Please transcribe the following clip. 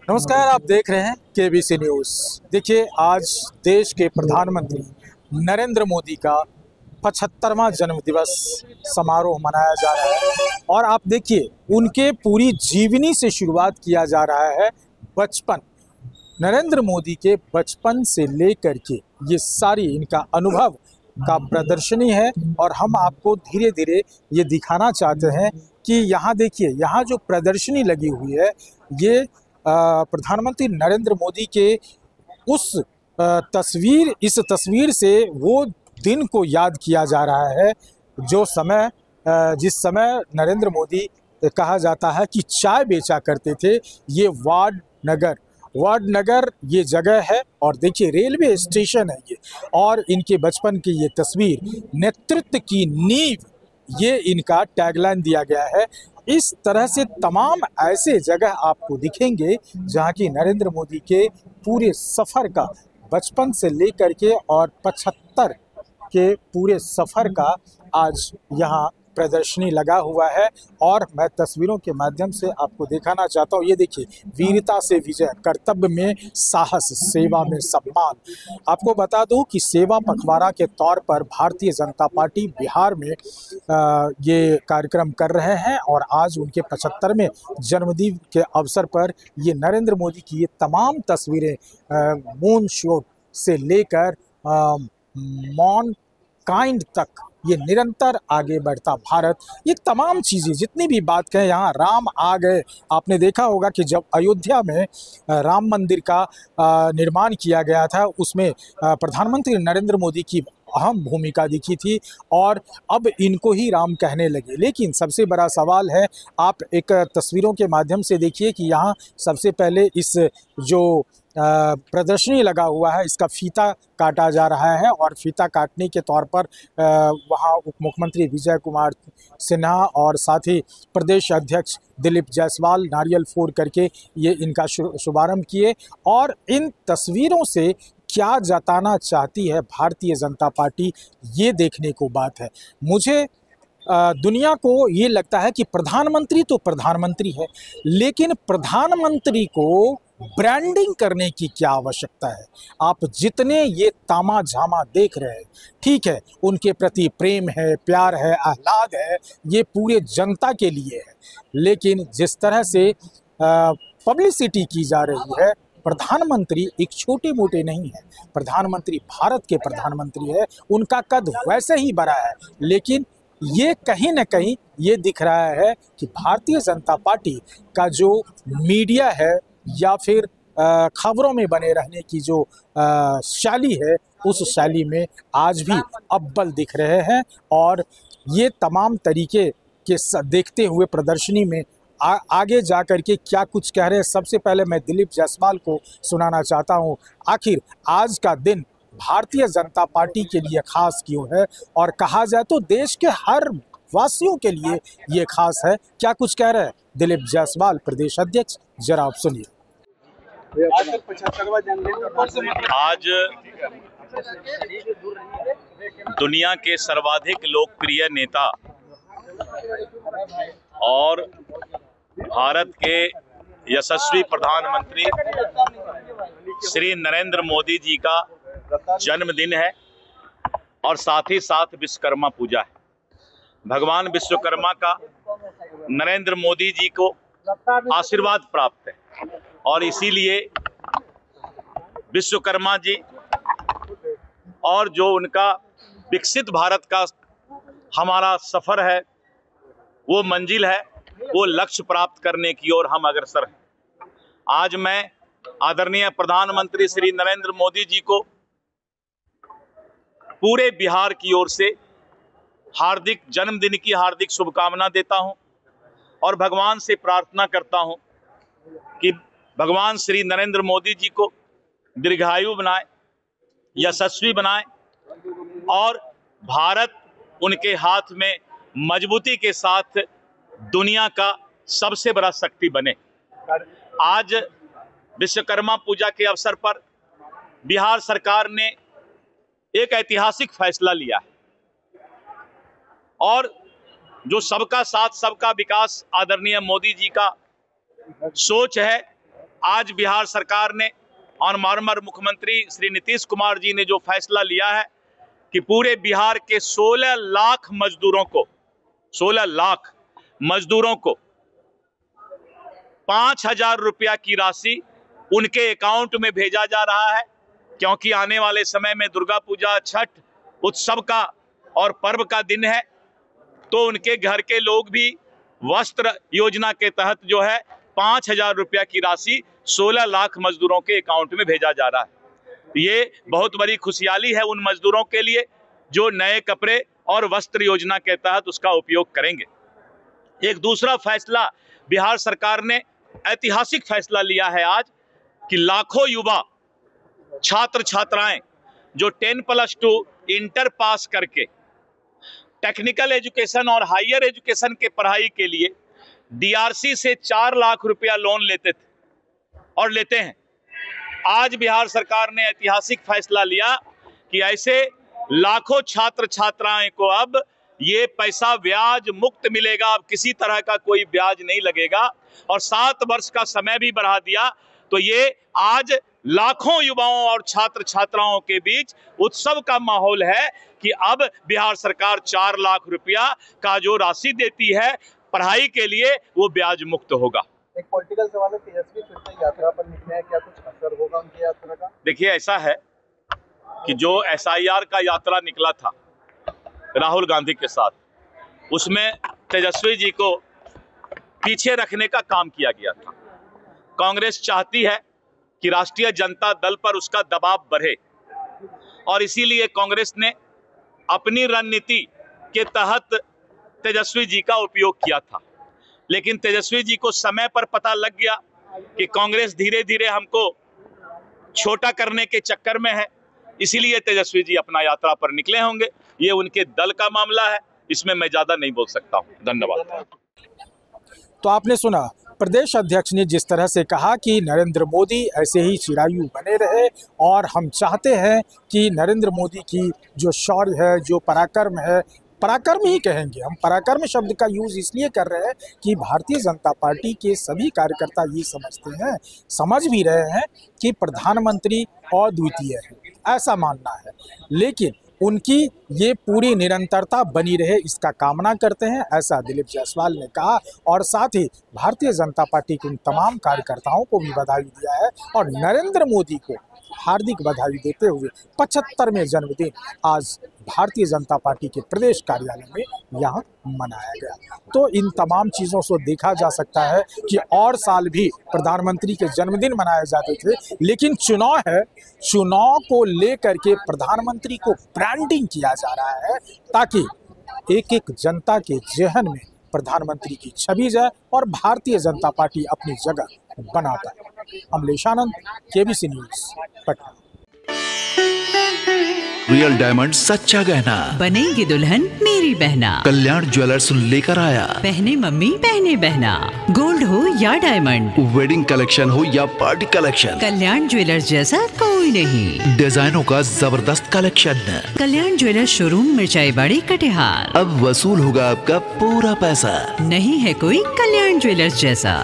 नमस्कार, आप देख रहे हैं केबीसी न्यूज़। देखिए, आज देश के प्रधानमंत्री नरेंद्र मोदी का 75वां जन्मदिवस समारोह मनाया जा रहा है और आप देखिए उनके पूरी जीवनी से शुरुआत किया जा रहा है। बचपन, नरेंद्र मोदी के बचपन से लेकर के ये सारी इनका अनुभव का प्रदर्शनी है और हम आपको धीरे धीरे ये दिखाना चाहते हैं कि यहाँ देखिए, यहाँ जो प्रदर्शनी लगी हुई है ये प्रधानमंत्री नरेंद्र मोदी के उस इस तस्वीर से वो दिन को याद किया जा रहा है जो समय जिस समय नरेंद्र मोदी कहा जाता है कि चाय बेचा करते थे। ये वार्ड नगर ये जगह है और देखिए रेलवे स्टेशन है ये, और इनके बचपन की ये तस्वीर, नेतृत्व की नींव, ये इनका टैगलाइन दिया गया है। इस तरह से तमाम ऐसे जगह आपको दिखेंगे जहां की नरेंद्र मोदी के पूरे सफ़र का, बचपन से लेकर के और 75 के पूरे सफ़र का आज यहाँ प्रदर्शनी लगा हुआ है और मैं तस्वीरों के माध्यम से आपको दिखाना चाहता हूँ। ये देखिए, वीरता से विजय, कर्तव्य में साहस, सेवा में सम्मान। आपको बता दूं कि सेवा पखवाड़ा के तौर पर भारतीय जनता पार्टी बिहार में ये कार्यक्रम कर रहे हैं और आज उनके 75वें जन्मदिन के अवसर पर ये नरेंद्र मोदी की ये तमाम तस्वीरें, मून शॉट से लेकर मॉन काइंड तक, ये निरंतर आगे बढ़ता भारत, ये तमाम चीज़ें जितनी भी बात कहें, यहाँ राम आ गए। आपने देखा होगा कि जब अयोध्या में राम मंदिर का निर्माण किया गया था उसमें प्रधानमंत्री नरेंद्र मोदी की अहम भूमिका दिखी थी और अब इनको ही राम कहने लगे। लेकिन सबसे बड़ा सवाल है, आप एक तस्वीरों के माध्यम से देखिए कि यहाँ सबसे पहले इस जो प्रदर्शनी लगा हुआ है इसका फीता काटा जा रहा है और फीता काटने के तौर पर वहाँ उप मुख्यमंत्री विजय कुमार सिन्हा और साथ ही प्रदेश अध्यक्ष दिलीप जायसवाल नारियल फोड़ करके ये इनका शुभारंभ किए। और इन तस्वीरों से क्या जताना चाहती है भारतीय जनता पार्टी, ये देखने को बात है। मुझे दुनिया को ये लगता है कि प्रधानमंत्री तो प्रधानमंत्री है, लेकिन प्रधानमंत्री को ब्रांडिंग करने की क्या आवश्यकता है। आप जितने ये तामा झामा देख रहे हैं, ठीक है, उनके प्रति प्रेम है, प्यार है, आह्लाद है, ये पूरे जनता के लिए है, लेकिन जिस तरह से पब्लिसिटी की जा रही है, प्रधानमंत्री एक छोटे मोटे नहीं है, प्रधानमंत्री भारत के प्रधानमंत्री है, उनका कद वैसे ही बड़ा है, लेकिन ये कहीं न कहीं ये दिख रहा है कि भारतीय जनता पार्टी का जो मीडिया है या फिर खबरों में बने रहने की जो शैली है, उस शैली में आज भी अव्वल दिख रहे हैं। और ये तमाम तरीके के देखते हुए प्रदर्शनी में आगे जा कर के क्या कुछ कह रहे हैं, सबसे पहले मैं दिलीप जायसवाल को सुनाना चाहता हूँ। आखिर आज का दिन भारतीय जनता पार्टी के लिए खास क्यों है, और कहा जाए तो देश के हर वासियों के लिए ये खास है। क्या कुछ कह रहे हैं दिलीप जायसवाल, प्रदेश अध्यक्ष, जरा आप सुनिए। आज दुनिया के सर्वाधिक लोकप्रिय नेता और भारत के यशस्वी प्रधानमंत्री श्री नरेंद्र मोदी जी का जन्मदिन है और साथ ही साथ विश्वकर्मा पूजा है। भगवान विश्वकर्मा का नरेंद्र मोदी जी को आशीर्वाद प्राप्त है और इसीलिए विश्वकर्मा जी और जो उनका विकसित भारत का हमारा सफर है, वो मंजिल है, वो लक्ष्य प्राप्त करने की ओर हम अग्रसर हैं। आज मैं आदरणीय प्रधानमंत्री श्री नरेंद्र मोदी जी को पूरे बिहार की ओर से हार्दिक जन्मदिन की हार्दिक शुभकामना देता हूं और भगवान से प्रार्थना करता हूं कि भगवान श्री नरेंद्र मोदी जी को दीर्घायु बनाए, यशस्वी बनाए और भारत उनके हाथ में मजबूती के साथ दुनिया का सबसे बड़ा शक्ति बने। आज विश्वकर्मा पूजा के अवसर पर बिहार सरकार ने एक ऐतिहासिक फैसला लिया है और जो सबका साथ सबका विकास आदरणीय मोदी जी का सोच है, आज बिहार सरकार ने और माननीय मुख्यमंत्री श्री नीतीश कुमार जी ने जो फैसला लिया है कि पूरे बिहार के 16 लाख मजदूरों को 5,000 रुपया की राशि उनके अकाउंट में भेजा जा रहा है, क्योंकि आने वाले समय में दुर्गा पूजा, छठ उत्सव का और पर्व का दिन है, तो उनके घर के लोग भी वस्त्र योजना के तहत जो है 5,000 रुपया की राशि 16 लाख मजदूरों के अकाउंट में भेजा जा रहा है। ये बहुत बड़ी खुशहाली है उन मजदूरों के लिए जो नए कपड़े और वस्त्र योजना के तहत उसका उपयोग करेंगे। एक दूसरा फैसला बिहार सरकार ने ऐतिहासिक फैसला लिया है आज कि लाखों युवा छात्र छात्राएं जो 10+2 इंटर पास करके टेक्निकल एजुकेशन और हायर एजुकेशन के पढ़ाई के लिए डीआरसी से 4 लाख रुपया लोन लेते थे और लेते हैं, आज बिहार सरकार ने ऐतिहासिक फैसला लिया कि ऐसे लाखों छात्र छात्राएं को अब ये पैसा ब्याज मुक्त मिलेगा। अब किसी तरह का कोई ब्याज नहीं लगेगा और 7 वर्ष का समय भी बढ़ा दिया। तो ये आज लाखों युवाओं और छात्र छात्राओं के बीच उत्सव का माहौल है कि अब बिहार सरकार 4 लाख रुपया का जो राशि देती है पढ़ाई के लिए वो ब्याज मुक्त होगा। एक पॉलिटिकल सवाल है, तेजस्वी फिर से यात्रा पर निकले हैं, क्या कुछ असर होगा उनकी यात्रा का? देखिए, ऐसा है कि जो SIR का यात्रा निकला था राहुल गांधी के साथ, उसमें तेजस्वी जी को पीछे रखने का काम किया गया था। कांग्रेस चाहती है कि राष्ट्रीय जनता दल पर उसका दबाव बढ़े और इसीलिए कांग्रेस ने अपनी रणनीति के तहत तेजस्वी जी का उपयोग किया था, लेकिन तेजस्वी जी को समय पर पता लग गया कि कांग्रेस धीरे धीरे हमको छोटा करने के चक्कर में है, इसीलिए तेजस्वी जी अपना यात्रा पर निकले होंगे। ये उनके दल का मामला है, इसमें मैं ज्यादा नहीं बोल सकता हूँ। धन्यवाद। तो आपने सुना प्रदेश अध्यक्ष ने जिस तरह से कहा कि नरेंद्र मोदी ऐसे ही चिरायु बने रहे और हम चाहते हैं कि नरेंद्र मोदी की जो शौर्य है, जो पराक्रम है, पराक्रम ही कहेंगे हम, पराक्रम शब्द का यूज़ इसलिए कर रहे हैं कि भारतीय जनता पार्टी के सभी कार्यकर्ता ये समझते हैं, समझ भी रहे हैं कि प्रधानमंत्री अद्वितीय है, ऐसा मानना है, लेकिन उनकी ये पूरी निरंतरता बनी रहे इसका कामना करते हैं, ऐसा दिलीप जायसवाल ने कहा। और साथ ही भारतीय जनता पार्टी के उन तमाम कार्यकर्ताओं को भी बधाई दिया है और नरेंद्र मोदी को हार्दिक बधाई देते हुए 75वें जन्मदिन आज भारतीय जनता पार्टी के प्रदेश कार्यालय में यहाँ मनाया गया। तो इन तमाम चीज़ों से देखा जा सकता है कि और साल भी प्रधानमंत्री के जन्मदिन मनाए जाते थे, लेकिन चुनाव है, चुनाव को लेकर के प्रधानमंत्री को ब्रांडिंग किया जा रहा है ताकि एक एक जनता के जहन में प्रधानमंत्री की छवि जाए और भारतीय जनता पार्टी अपनी जगह बना पाए। अमलेश आनंद, KBC news, Patna. Real diamond सच्चा गहना, बनेगी दुल्हन मेरी बहना। कल्याण ज्वेलर्स लेकर आया, पहने मम्मी पहने बहना। गोल्ड हो या डायमंड, वेडिंग कलेक्शन हो या पार्टी कलेक्शन, कल्याण ज्वेलर्स जैसा कोई नहीं। डिजाइनों का जबरदस्त कलेक्शन। कल्याण ज्वेलर्स शोरूम मिर्चाई बाड़ी कटिहार। अब वसूल होगा आपका पूरा पैसा। नहीं है कोई कल्याण ज्वेलर्स जैसा।